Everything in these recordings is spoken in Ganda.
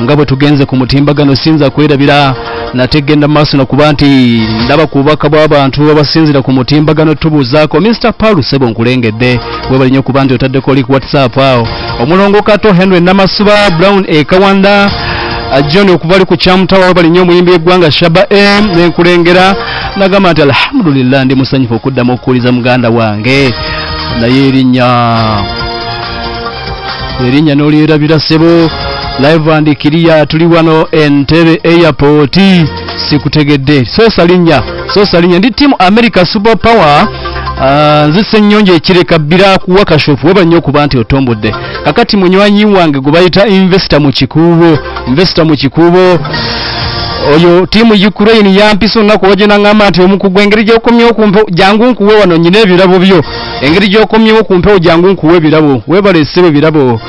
nga bwe tugenze ku mutimbagano sinza kwerabira nategenda maaso nakuba nti ndaba ku bubaka bw'abantu abasinzira ku mutimbagano tubuuzaako Mr. Paul Sebo nkulengedde webali nnyo kuba nti otaddeko oli ku WhatsApp awo omulongo Kato Henry Namasuba Brown Kawanda John okuva ali ku Chamtawa webali nnyo omuyimbi eggwanga Shaba M nenkulengera nagamba nti alhamdulillah ndi musanyufu okuddamu okuwuliza muganda wange naye erinnya n'olyerabira Sebo live and Kiria tuli wano Entebbe airport sikutegedde sosa linnya ndi team America Super Power nzise nnyonje ekireka bira kuwa kashofu weba nnyo kuba nti otombodde kakati munywanyi wange gubayita investor mu kikubo oyo timu Ukraine yampiso nako wajena ngamba nti omukugu engeri gyokomyewo kumpe jangu nkuwe wano nyine ebirabo byo engeri gyokomyewo kumpe jangu nkuwe ebirabo webale sebe ebirabo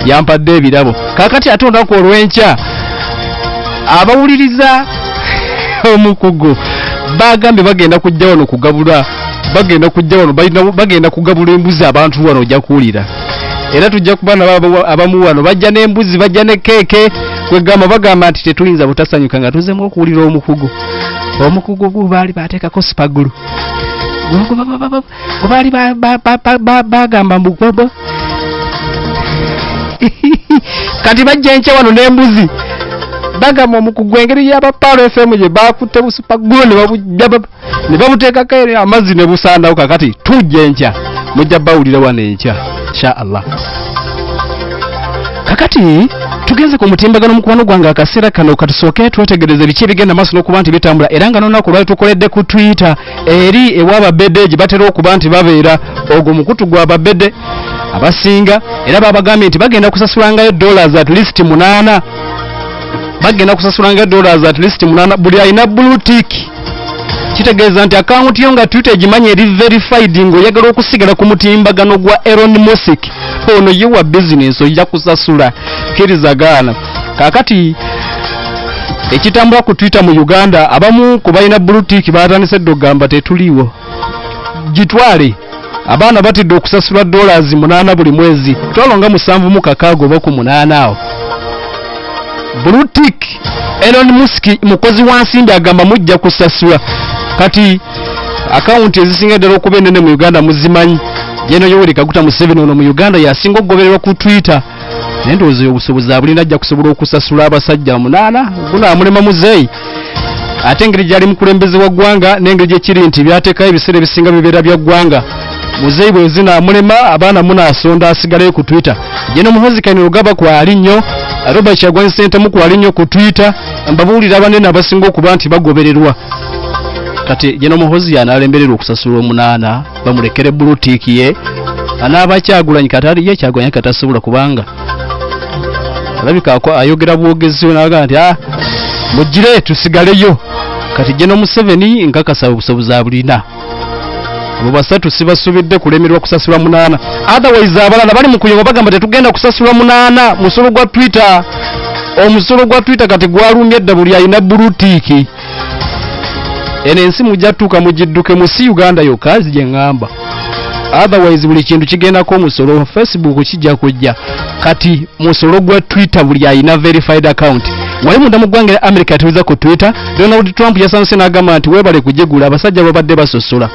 yampadde ebirabo kakati atonda ko olwenca abawuliriza omukugu bagambe bagenda kujja wano kugabula bagenda kugabula embuzi abantu wano ojja kuwulira era tujja kubana abamu wano bajja n'embuzi bajja ne keeke kwegamba bagamba nti tetuyinza butasanyuka nga tuzemu okuwulira omukugu gubaali bateekako sipagulu gubaali bagamba mbugobo kati bajja enkya wano n'embuzi bagamba omukugu engeri y'abapaalo FM gye bakutte busupagulu ne babuteekako amazzi ne busandawo kakati tujja enkya mujja bawulira wano enkya insha Allah kakati tugenze ku mutimbagano mukwano gwange akaseera kano katusooke twetegereze biki ebigenda maaso n'okuba nti bitambula era nga n'olunaku lwali tukoledde ku Twitter eri ew'ababedde gye batera okuba nti babeera ogwo mukutu gw'ababedde abasinga era babagambye nti bagenda kusasulangayo dollars at least 8 buli alina blue tick kitegeeza nti account yo nga Twitter gimanye eri verified ng'oyagala okusigala ku mutimbagano gwa Elon Musk ono yiwa business ojja kusasula kirizagaana kakati ekitambula ku Twitter mu Uganda abamu ku balina blue tick baatandise okugamba tetuliwo gitwale abaana batidde okusasula dollars 8 buli mwezi twalonga 7 oba ku 8 awo blue tick Elon Musk mukozi wa nsimbi agamba mujja kusasula kati account ezisinga ddala okuba ennene mu Uganda muzimanyi jeno Yoweri Kaguta Museveni ono mu Uganda yasinga okugobererwa ku Twitter nendowooza obusobozi abulina ajja kusobola okusasula abasajja 8 guno amulema muzeeyi ate engeri gyali mukulembeze wa ggwanga n'engeri gyekiri nti byateekayo ebiseera ebisinga bibeera bya ggwanga muzeeyi bwe zina amulema abaana munaasonda asigalayo ku Twitter jeno Muhoozi Kainerugaba kwali nnyo Robert Kyagulanyi Ssentamu kwali nnyo ku Twitter mbabuulira abanene abasinga okuba nti bagobererwa kati jeno Muhoozi yanaalembererwa okusasula 8 bamulekere blue tick ye anaaba Kyagulanyi katali ye Kyagulanyi katasobola kubanga alabika ayogera bwogezi n'agamba nti mujjire tusigaleyo kati jeno Museveni nkakasa obusobozi abulina abo basatu sibasubidde kulemerwa kusasula 8 otherwise abalala bali mu kuyonga bagamba tetugenda kusasula 8 musolo gwa Twitter omusolo gwa Twitter kati gwalumye edda buli alina blue tick ene ensi mujatuuka mujidduke mu si Uganda yokazi gye ngamba otherwise buli kintu kigendako omusolo Facebook kijja kujja kati musolo gwa Twitter buli alina verified account wali munda mu ggwanga lya America tuliza ku Twitter Donald Trump yasanse n'agamba nti webale kujegula abasajja babadde basosola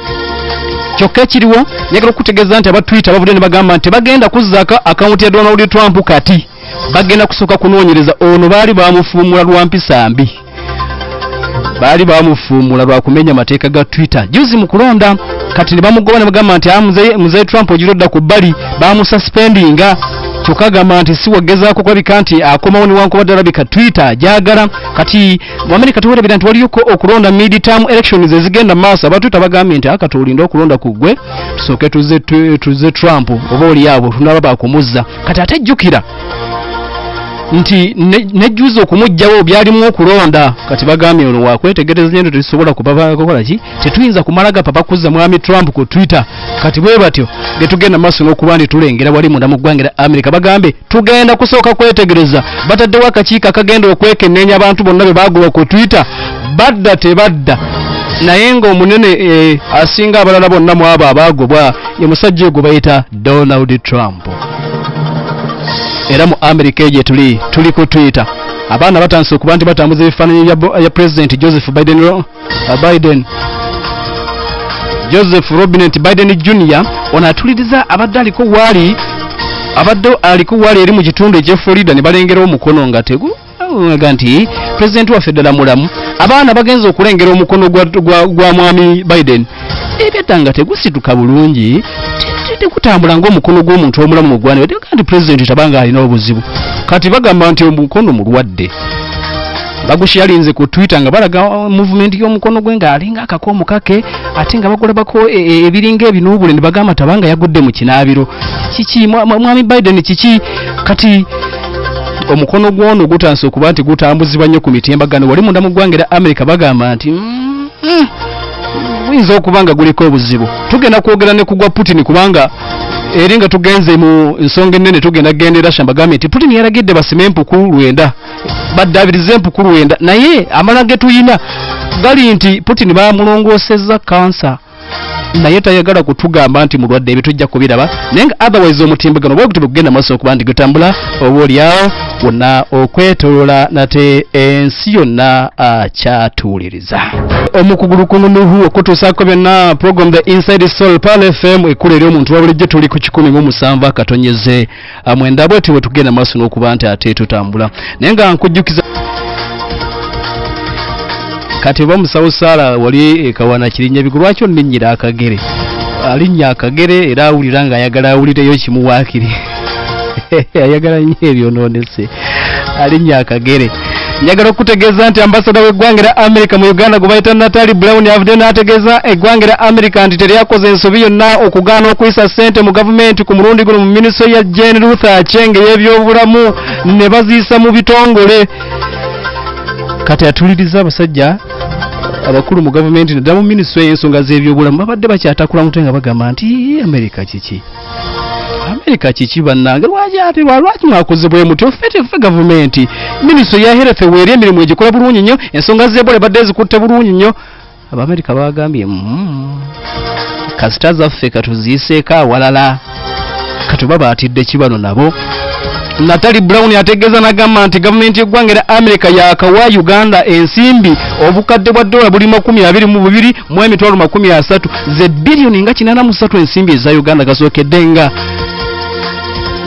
kyokka ekiriwo njagala okutegeeza nti aba Twitter bavudde ne bagamba nti bagenda kuzzaako account ya Donald Trump kati bagenda kusooka kunoonyereza ono baali bamufuumula lwa mpisa mbi baali bamufuumula lwa kumenya mateeka ga Twitter juzi mu kulonda kati ne bamugoba ne bagamba nti muzeeyi Trump ogirodda ku bbali bamususpendinga kyokka agamba nti si wagezaako kwabika nti akomawo newankubadde alabika Twitter gyagala kati mu America tuwerabira nti waliyoko okulonda mid-term elections ezigenda maaso abatwitter bagambye nti akati olinda okulonda ku ggwe tusooke tuze Trump oba oli abo tunaba bakumuzza kati ate jjukira nti nejjuza okumugjawo byalimu okulonda kati bagambye ono wakwetegereza nyendo tetusobola kukola ki tetuyinza kumalaga papa kuzza mwami Trump ku Twitter kati bwe batyo getugenda maaso n'okuba ndi tulengera wali munda mu ggwanga lya America bagambe tugenda kusooka kwetegereza bataddewo akakiiko akagenda okwekenneenya abantu bonna be baagulwa ku Twitter badda tebadda naye ng'omunene asinga abalala bonna mu abo abaagobwa ye musajja ogwo bayita Donald Trump era mu America gye tuli ku Twitter abaana batandise okuba nti batambuza ebifaananyi ya President Joseph Biden Jr. ono atuliriza abadde aliko waali eri mu kitundu ekye Florida ne balengera omukono nga nga nti President waffe ddala mulamu. Abaana bagenza okulengera omukono gwa mwami Biden ebedda nga tegusituka bulungi tekutambula ng'omukono gw'omuntu omulamu mu ggwanga nti President tabanga alina obuzibu. Kati bagamba nti omukono mulwadde. Bagushalinze ku Twitter nga balaga movement y'omukono gwe nga alinga akakoomu kake ate nga bagolabako ebiringa ebinubule ne bagamba tabanga yagudde mu kinaabiro. Kiki mwami Biden kiki kati omukono gwono gutandise okuba nti gutambuzibwa nnyo ku mitimbagano wali munda mu ggwanga lya America bagamba nti guyinza okuba nga guliko obuzibu. Tugenda kwogera ne kugwa Putin kubanga eringa tugenze mu nsonga ennene tugenda gendera shambagambye nti Putin yaragidde basime empuku 9 baddaabirize empuku 9 naye amala ge tuyina gali nti Putin bamulongoosezza kansa naye tayagala kutugamba nti mulwadde ebyo tujja kubiraba naye nga otherwise omutimbagano bwegutebe kugenda maaso okuba nti gutambula obaolyawo wonna okwetolola nate ensi yonna akyatuuliriza. Omukugulu kuno Nuhu okutuusaako byonna program the Inside Soul Pal FM ekkulu eri omuntu wa bulijjo tuli ku 107 akatonyeze mwenda bwetyo bwe tugenda maaso n'okuba nti ate tutambula naye nga nkujjukiza kati bamusawo Sala wali kawana kirinnya bigu lwaki onninnyira akagere alinnya akagere era awulira nga ayagala awulireyo kimuwaakiri ayagala nnyo ebyonoonese alinnya akagere. Njagala okutegeeza nti ambasada w'eggwanga lya America mu Uganda gwe bayita Natalie Brown avudde n'ategeeza eggwanga lya America nti teryakoze ensobi yonna okugaana okuyisa ssente mu gavumenti ku mulundi guno mu minisitule ya Jane Ruth Aceng y'ebyobulamu ne baziisa mu bitongole. Kati atuliriza abasajja abakulu mu gavumenti naddala mu minisitule y'ensonga z'ebyobulamu babadde bakyatakula mutwe nga bagamba nti America kiki bannange lwaki mwakoze bwe muti ffe gavumenti minisitule ya health weeri emirimu egikola bulungi nnyo ensonga z'Ebola badde zikutte bulungi nnyo. Abamerika bagambye kasita zaffe katuziiseeko awalala katuba baatidde kibano nabo. Natalie Brown ategeeza n'agamba nti gavumenti y'eggwanga lya America yakawa Uganda ensimbi obukadde bwa $22 mu emitwalo 30 ze biliyoni nga 83 ensimbi eza Uganda gasookedde nga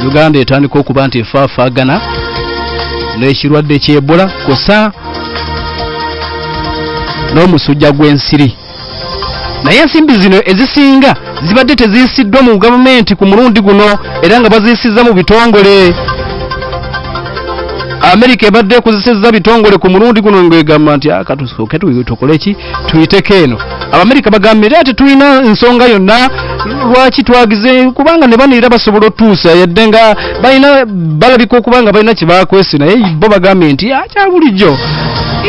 Uganda etandika okuba nti efaafaagana n'ekirwadde ky'Ebola kosa n'omusujja gw'ensiri. Naye ensimbi zino ezisinga zibadde teziisiddwa mu gavumenti ku mulundi guno era nga baziisizza mu bitongole. America ebadde ekozesezza bitongole ku mulundi guno ng'egamba nti katusooke tukole ki tuyiteko eno. Abamerika bagambye ate tulina ensonga yonna lwaki twagize kubanga ne banira basobola otuusa yadde nga balabika okubanga balina kye bakwese naye bo bagambye nti akya bulijjo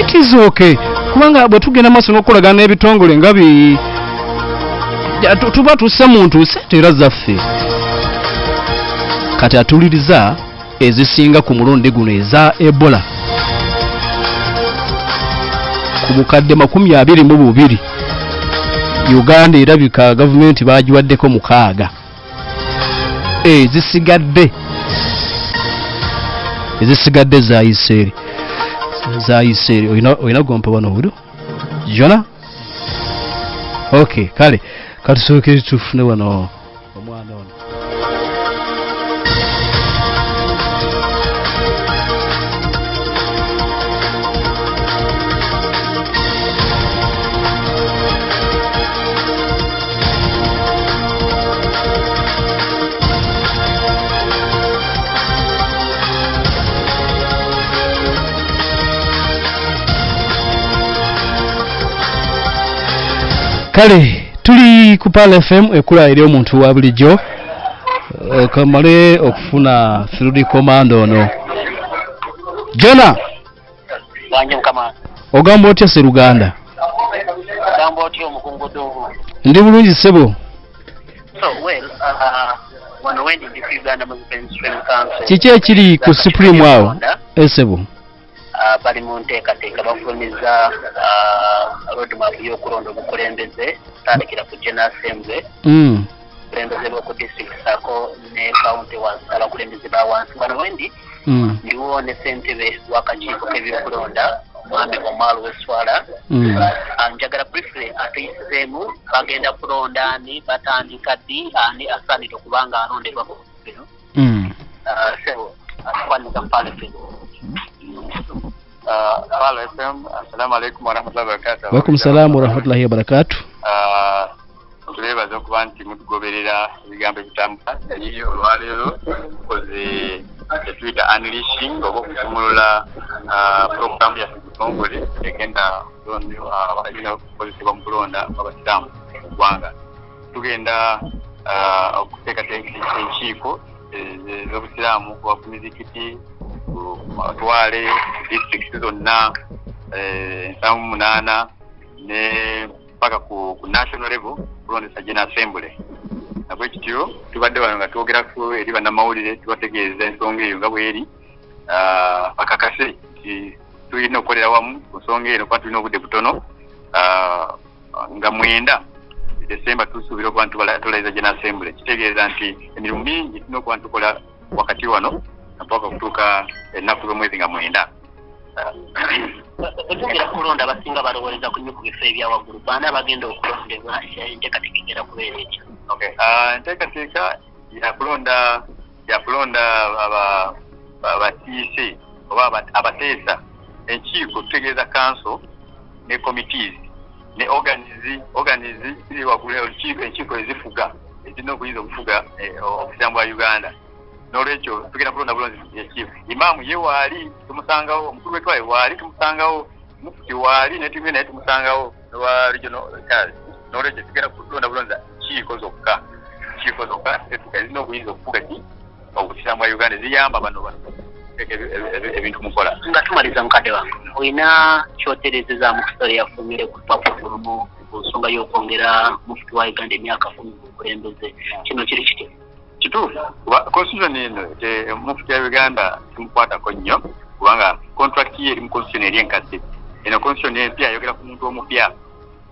it is okay kubanga bwe tugenda maaso n'okukolagana n'ebitongole nga tuba tussa muntu ssente era zaffe. Kati atuliriza ezisinga ku mulundi guno eza Ebola ku bukadde 22 Uganda erabika gavumenti bagiwaddeko 6 ezisigadde zayiseeri oyina gompa wano budu jona okay kale katusookere tufune wano omwana ono. Kale tuli ku Pal FM ekula eri omuntu wa bulijjo kamale okufuna field command ono Jona wanje mukama ogamba otya Seruganda ogamba otya omukungudo ndi bulungi sebo wano wendi ndi Uganda mu Supreme Council kiki ekiri ku Supreme awo esebo bali mu nteekateeka bafulumizza roadmap y'okulonda obukulembeze tandikira ku General Assembly obukulembeze bw'oku district saako ne county wansi abakulembeze ba wansi wano wendi ndiwo ne ssentebe w'akakiiko k'ebyokulonda mwami Omar Weswala. Njagala briefly atuyiseemu bagenda kulonda ani batandika ddi ani asaanidde okubanga alondebwa ku bino. So atwandiza Fala FM. Fala FM, assalamu alaikum warahmatullahi wabarakatuh. Wa alaikum salaam warahmatullahi wabarakatuh. Tulebaza okuba nti mutugoberera ebigambo ebitambula naye olwaleero koze etuyita unleashing oba okusumulula programu yaffe kutongole egenda bagenda okukozesebwa mu kulonda abasiraamu mu ggwanga. Tugenda okuteekateeka enkiiko z'obusiraamu kuva ku mizikiti ku matwale district zonna 78 ne paka ku national level kulondesa General Assembly. Nabwe kityo tubadde wano nga twogerako eri bannamawulire tubategeeza ensonga eyo nga bweri bakakase nti tulina okukolera wamu ku nsonga eno kuba tulina obudde butono nga 9 December tusuubira okuba ntulayiza General Assembly. Kitegeeza nti emirimu mingi tulina okuba ntukola wakati wano mpaka kutuuka ennaku z'omwezi nga 9. Tugenda kulonda abasinga balowooza ku nnyo ku bifo ebyawaggulu baana bagenda okulondebwa enteekateeka egenda kubeera etya? Enteekateeka yakulonda abatiise oba abateesa enkiiko tutegeeza council ne committees ne organize ziri waggulu enkiiko ezifuga ezirina okuyinza okufuga obusiraamu bwa Uganda. N'olwekyo tugenda kulonda bulonzi ekiiko. Imaamu ye waali tumusangawo, omukulu wetwaye waali tumusangawo, mufti waali netumye naye tumusangawo wa regional charge. N'olwekyo tugenda kulonda bulonzi kiiko zokka ezirina okuyinza okufuga ki obusiraamu bwa Uganda ziyamba bano ebintu mukola. Nga tumaliza mukadde wange olina kyoterezeza mu kusitole yafumire ku lupapula mu nsonga y'okwongera mufti wa Uganda emyaka 10 mu bukulembeze, kino kiri kitya? Kituufu constitution eno mufti ya Uganda tumukwatako nnyo kubanga contract ye eri mu constitution eri enkadde. Eno constitution empya ayogera ku muntu omupya.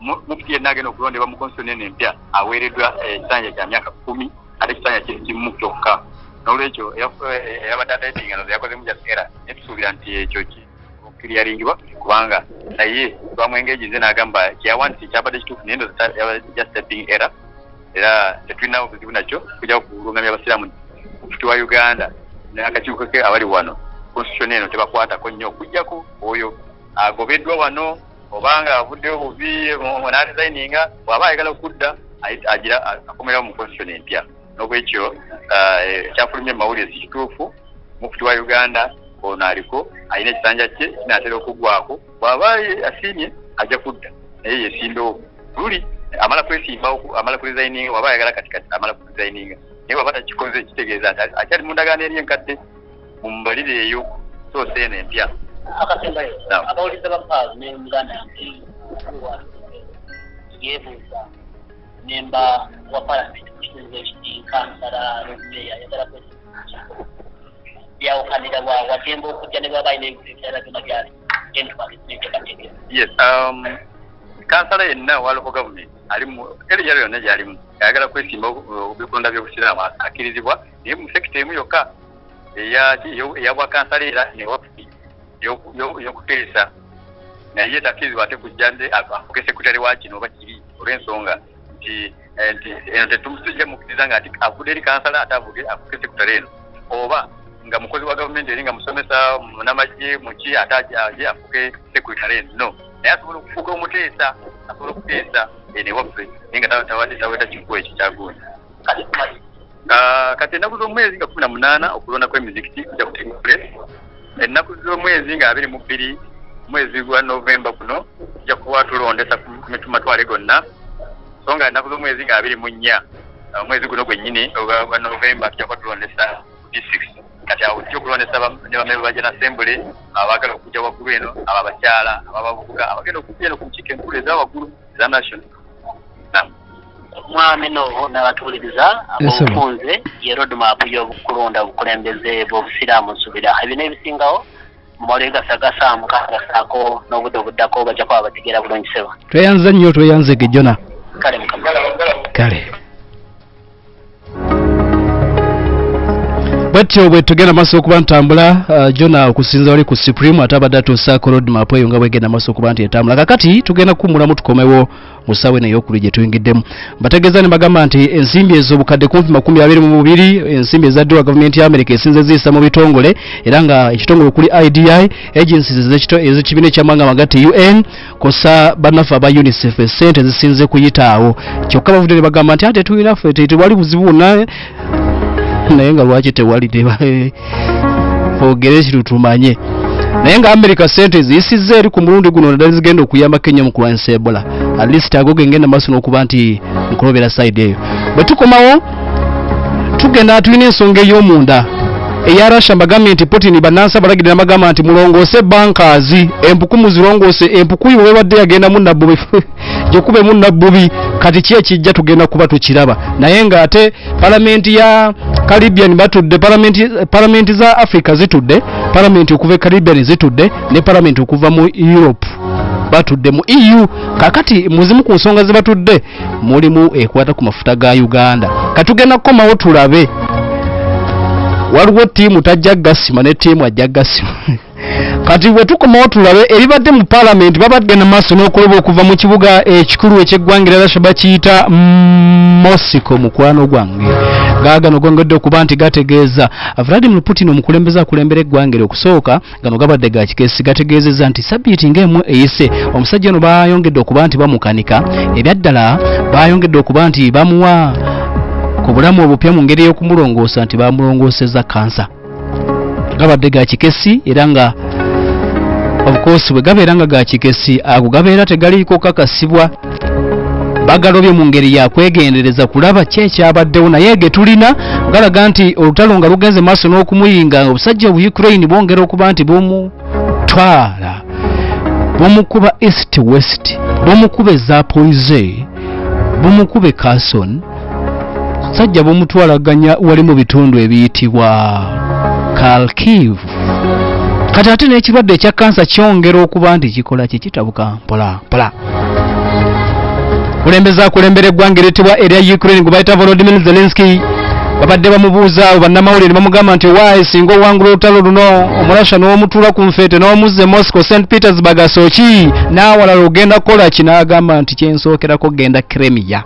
Mufti yenna agenda okulondebwa mu constitution eno empya aweereddwa ekisanja kya myaka 10 ate ekisanja kiri kimu kyokka. N'olwekyo yabadde atayitiingano yakozemu jaseera netusuubira nti ekyo okiriyaringibwa kubanga naye twamwengejize n'agamba kyawanti kyabadde kituufu naye ndo just stepping error. Era tetulina buzibu nakyo kujja kulungamya abasiraamu. Mufti wa Uganda n'akakiiko ke abali wano constitution eno tebakwatako nnyo okujjako oyo agobeddwa wano obanga avuddeyo bubi n'adesigninga bw'aba ayagala okudda agira akomerawo mu constitution empya. N'obwekyo ekyafulumya mawulire si kituufu. Mufti wa Uganda ono aliko alina ekisanja kye kinaatera okuggwako bw'aba asiimye ajja kudda naye yesimbewo luli amala kwesimbawo amala kulizayininga waba ayagala katikati amala kulizayininga naye waba takikoze kitegeeza nti akyali mu ndagaano eri enkadde mu mbalire eyo so seeno empya. Akasembayo abawuliza bapaazi ne Muganda yange yeebuuza memba wa parliament kukitundu ekiti kansala meya ayagala kwesimu byawukanira watemba okujja ne baba ayina ebirala byonna byali entubalinteekateeka. Yes, kansala yenna wa local government ali mu eri yonna gyalimu ayagala kwesimba obikonda by'obusiraamu akkirizibwa naye mu sekita emu yokka eyabwa kansala era newafupi y'okuteesa naye takkirizibwa ate kujja nze afuke sekutale wa kino oba kiri olw'ensonga nti eno tetumusijja mukkiriza nga ati avudde eri kansala ate afuke sekutale eno oba nga mukozi wa gavumenti eri nga musomesa munamagye muki ate aje afuke sekutale eno no naye asobola okufuuka omuteesa asobola okuteesa ewaffe naye nga taweta kikuwa ekyo kyagundi. Kati ennaku z'omwezi nga 18 okulonda kw'emizikiti kujja kuteeka place. Ennaku z'omwezi nga 22 mwezi gwa Novemba guno tujja kuba tulondesa ku matwale gonna so nga ennaku z'omwezi nga 24 omwezi guno gwennyini ogwa Novemba tujja kuba tulondesa district. Kati awo tujja okulondesa ne bamemba ba General Assembly abaagala okujja waggulu eno abo abakyala ababavubuka abagenda okujja eno ku nkiiko enkulu eza waggulu eza national. Mwami no n'abatuuliriza abobufunze ye roadmap y'okulonda obukulembeze bw'obusiraamu nsubira ebyo ebisingawo mumawulire gasaamu kagasaako n'obudde obuddako bajja kuba bategeera bulungi seba. Tweyanze nnyo tweyanzege Jona. Kale mukama. Kale. batyo bwe tugenda maaso okuba ntambula jona okusinza wali ku Supreme atabadde tusaako road map eyo nga bwegenda maaso okuba nti etambula kakati tugenda kummulamu tukomewo mu ssaawa eno ey'okuli gye tuyingiddemu bategeeza ne bagamba nti ensimbi ezo obukadde 22 ensimbi ezaddirwa gavumenti ya America esinze ziyisa mu bitongole era nga ekitongole okuli IDI agencies ez'ekibiina eky'amawanga amagatte UN kosa bannaffe aba UNICEF essente zisinze kuyitaawo kyokka bavudde ne bagamba nti ate tulina ffe tewali buzibu bwonna naye nga lwaki tewali ogere kirutumanye naye nga America sente ziyisizza eri ku mulundi guno naddala zigenda okuyamba Kenya mu kulwanyisa Ebola at least ago gengenda maaso n'okuba nti nkulobera side eyo bwe tukomawo tugenda tulina ensonga ey'omunda eya Russia bagambye nti Putin bannansi balagirira bagamba nti mulongoose bankaazi empuku muzirongoose empuku yiwe wadde yagenda munnabbubi gyokube munnabbubi kati ki ekijja tugenda kuba tukiraba naye nga ate palamenti ya Caribbean batudde palamenti za Africa zitudde palamenti okuva Caribbean zitudde ne palamenti okuva mu Europe batudde mu EU kakati muzimu ku nsonga ze batudde mulimu ekwata ku mafuta ga Uganda katugenda komawo tulabe waliwo tiimu tajja gasima ne tiimu ajja gasima kati bwe tukomawo tulabe eribadde mu parliament babadde na maaso n'okuloba okuva mu kibuga ekikulu eky'eggwanga lya Russia bakiyita Moscow mukwano gwange gaagano gongedde okuba nti gategeeza Vladimir Putin omukulembeze akulembera eggwanga okusooka gano gabadde ga kikeesi gategeezezza nti sabiiti ng'emu eyise omusajja ono bayongedde okuba nti bamukanika ebyaddala bayongedde okuba nti bamuwa ku bulamu obupya mu ngeri y'okumulongoosa nti bamulongoosezza kansa gabadde ga kikesi era nga of course bwe gabeera nga ga kikesi ago gabeera tegaliiko kakasibwa bagalobye mu ngeri ya kwegendereza kulaba ki ekyabaddewo naye ge tulina galaga nti olutalo nga lugenze maaso n'okumuyinga obusajja obu Ukraine bwongera okuba nti bumutwala bumukuba east west bumukuba Zaporizhzhia bumukuba Kherson sajja bumutwalaganya wali mu bitundu ebiyitibwa Kharkiv kati ate n'ekirwadde ekya kansa kyongera okuba nti kikola kye kitabuka mpola mpola kulembera eggwanga eryitibwa erya Ukraine gwe bayita Volodymyr Zelensky babadde bamubuuza abo bannamawulire bamugamba nti waayi singa owangula olutalo luno omurasha n'omutuula ku nfeete n'omuzze Moscow St Petersburg asooki n'awalala ogenda kukola ki n'agamba nti kyensookerako genda Crimea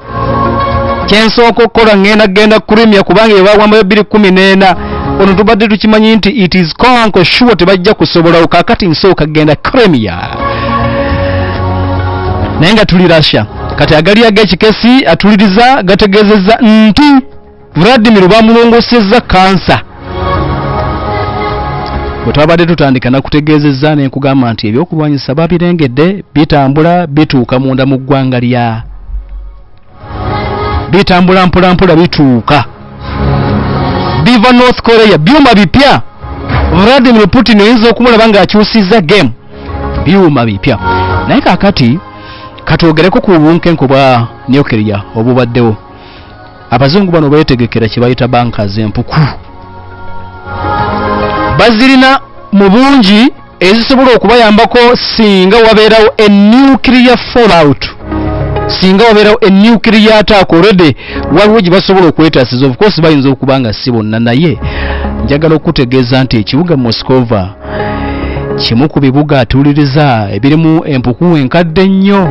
kyensooka okukola ngenda Crimea kubanga yebawambayo 2014 ono tubadde tukimanyi nti it is conquer sure tebajja kusobola kakati nsooka genda Crimea naye nga tuli Russia kati agali ag'ekikesi atuliriza gategeezezza nti Vladimir bamulongosezza kansa bwe twabadde tutandika nakutegeezezza ne nkugamba nti ebyokulwanyisa babirengedde bitambula bituuka munda mu ggwanga lya bitambula mpolampola bituuka biva North Korea byuma bipya Vladimir Putin oyinza okumulaba nga akyusizza game byuma bipya naye kakati katwogereko ku bunkenko bwa nuclear obubaddewo abazungu bano beetegekera kye bayita bankers empuku bazirina mu bungi ezisobola okubayambako singa wabeerawo a nuclear fallout singa wabeerawo a nuclear attack already waliwo gye basobola okwetaasiza of course bayinza okuba nga si bonna naye njagala okutegeeza nti ekibuga Moskova kimu ku bibuga atuuliriza ebirimu empuku enkadde nnyo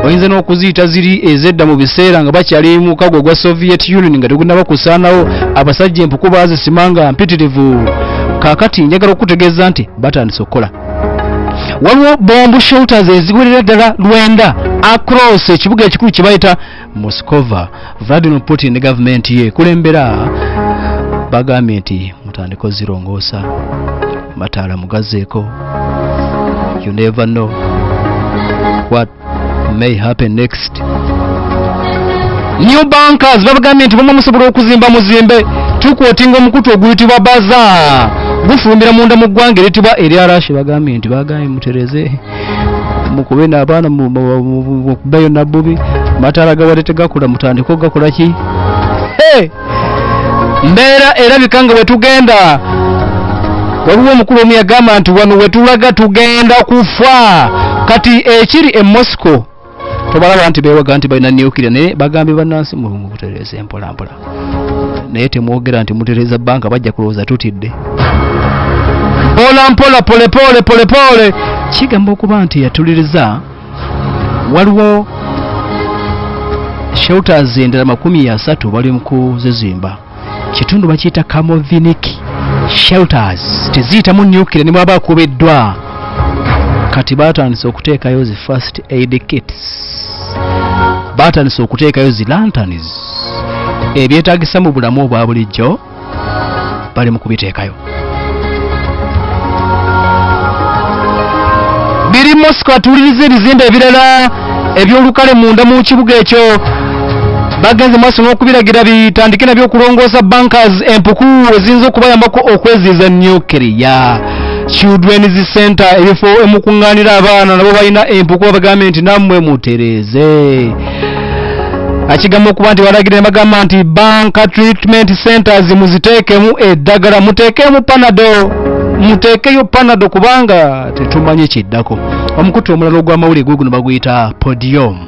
oyinza n'okuziyita ziri ezedda mu biseera nga bakyali mu kago gwa Soviet Union nga tegunnaba kusaanawo abasajja empuku baazisimanga mpitirivu kaakati njagala okutegeeza nti batandise okukola waliwo bomb shelters eziwerera ddala 9 across ekibuga ekikulu kye bayita Moskova Vladimir Putin ne gavumenti ye kulembera bagambye nti mutandiko zirongoosa mataala mugazeeko you never know what may happen next. New bankers babagambye nti bamwe musobola okuzimba muzimbe tukwotinga omukutu oguyitibwa baza gufumbira munda mu ggwanga eryitibwa erya Russia bagambye nti bagambye mutereze mukube n'abaana mukubeyo nabbubi mataala gawade tegakula mutandiko gakola ki mbeera erabika nga wetugenda waliwo omukulu omu yagamba nti wano wetulaga tugenda kufa kati ekiri e Moscow tobalaba nti beewaga nti balina nuclear naye bagambye bannansi mulungu butereze mpola mpola naye temwogera nti mutereza banka bajja kulowooza tutidde. Mpola pole kigamba okuba nti yatuliriza. Waliwo shelters endala 30 bali mu kuzizimba. Kitundu bakiyita Kamoviniki shelters, teziyitamu nuclear ne mwaba akubiddwa. Kati batandise okuteekayo zi first aid kits, batandise okuteekayo zi lanterns, ebyetaagisa mu bulamu obwa bulijjo bali mu kubiteekayo. Biri Moscow atuliriza ebizimbe ebirala ebyolukale munda mu kibuga ekyo. Bagenze maaso n'okubiragira bitandike nabyo okulongoosa bankers empuku eziyinza okubayambako okweziiza nuclear. Children's Center ebifo emukunganira abaana nabo balina empuku bagambe nti nammwe mutereze. Akigamba okuba nti balagire bagamba nti banka treatment centers muziteekemu eddagala, muteekemu muteekeyo panado kubanga tetumanyi kiddako. Omukutu omulala ogw'amawulire guno baguyita podium.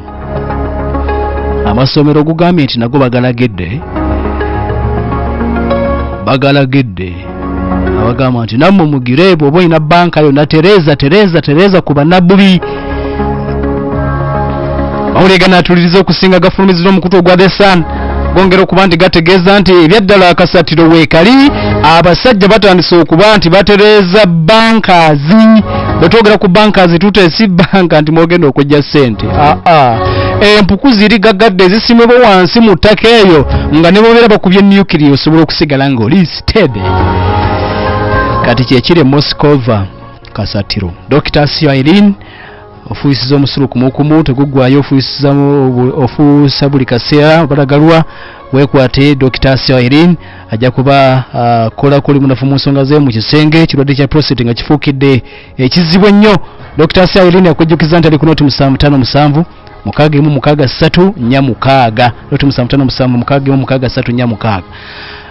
Amasomero gugambye nti nago bagalagidde abagamba nti nammwe mugire bw'oba olina banka yonna tereza ku bannabbubi. Mawulire ganaatuliriza okusinga gafulumizibwa omukutu ogwa The Sun gongera okuba nti gategeeza nti ebyaddala akasatiro weekali abasajja batandise okuba nti batereza bankazi. Bwe twogera ku bankazi tuteesi banka nti mwogenda okujja ssente. Empuku ziri gagadde zisimibwa wansi mu ttaka eyo nga ne bobeera bakubye nuclear osobola okusigala ng'oli stable. Kati kyekiri Moskova kasatiro. Dr. Irene ofuisiza omusulu kumukumu tegugwayo ofuusa buli kaseera balagalwa wekwate. Dr. Irene ajja kuba kola kuli munafu mu nsonga ze mu kisenge kirwadde kya prostate nga kifuukidde ekizibu ennyo. Dr. Irene akujjukiza nti ali ku noti 557 663 46 noti 557 663 46.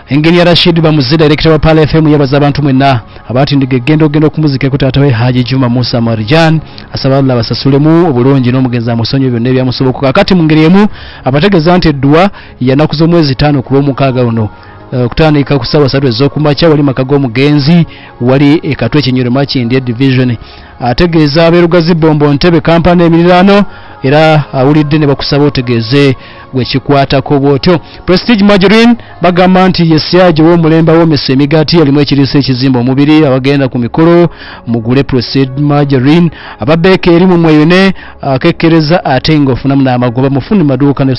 Engeni ya Rashid Bamuzi director wa Pala FM yabaza abantu mwenna abatindige gendo kumuzike kutatawe Haji Juma Musa Marjan asaba Allah basasulemu obulungi n'omugenza amusonyo byonna ebyamusoboka. Kakati mu ngeri emu abategeza nti eddwa yanakuza omwezi 5 ku lw'omukaaga luno okutandika ku ssaawa 3 ez'okumakya wali maka g'omugenzi wali ekatwe Kinyoro Makindi division. Ategeeza abeerugazi Bombo Ntebe kampani emiriraano era awulidde ne bakusaba otegeeze gwe kikwatako bw'otyo. Prestige Margarine bagamba nti yesyaje w'omulembe awomesa emigaati alimu ekiriisa ekizimba omubiri abagenda ku mikolo mugule Prestige Margarine. Ababeeka eri mu mweyone akekkereza ate ng'ofunamu n'amagoba mufune maduuka ne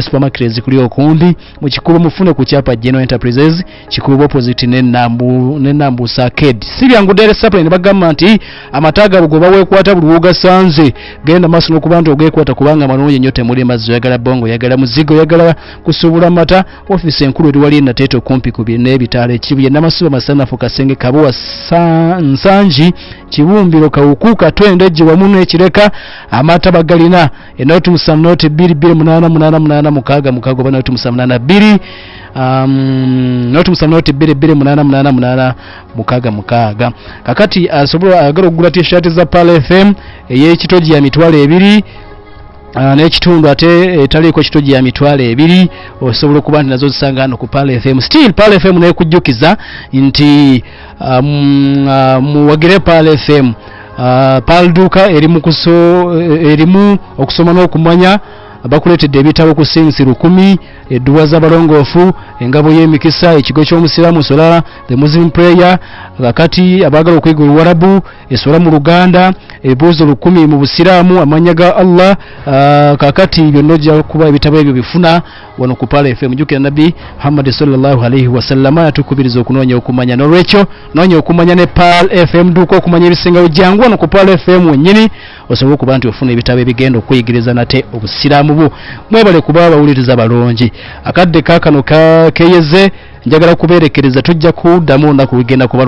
supermarket ezikuli okundi mu kikubo mufune ku kyapa General Enterprises kikubo opposite n'ennambuusa Arcade. Si byangu Dere Supply ne bagamba nti amataaga bwe baweekwata buli wogasanze genda maaso n'okuba nti ogwekwata kubanga amalungi nnyo temuli mazzi oyagala bongo oyagala muzigo oyagala kusuubula mata. Ofisi enkulu eri wali nateeto kumpi ku n'ebitaala ekibye n'amasuba masanafu Kasenge Kabuwa Nsanji Kibumbiro Kawuku Katwende gye wamu n'ekireka amata bagalina enoti musanoti 22888 noti musanoti 22888 kakati asobola agala okugula t-shirt za Pala FM ey'ekitogi ya mitwalo 2 n'ekitundu ate etaliiko kitogi ya mitwalo 2 osobola okuba nti nazo zisanga hano ku Pala FM. Still Pala FM nekujjukiza nti muwagire Pala FM Palduka erimu okusoma n'okumanya bakuletedde ebitabo ku sensi 10 edduwa z'abalongoofu engabo y'emikisa ekigo ky'omusiraamu sola the Muslim prayer kakati abagala okuyiga Oluwarabu esola mu Luganda ebibuuzo 10 mu busiraamu amanya ga Allah kakati byonna ojja kuba ebitabo ebyo bifuna wano ku Pala FM. Jjukira Nabbi Muhammad sallallahu alaihi wasallam atukubiriza okunoonya okumanya n'olwekyo noonya okumanya ne Pala FM duka okumanya ebisingawo jangu wano ku Pala FM wennyini osobola okuba nti ofuna ebitabo ebigenda okuyigiriza nate obusiraamu bwo. Mwebale kuba abawuliriza balungi akadde kaakano keeyeze njagala kubeerekereza tujja kuddamu olunaku lugenda kuba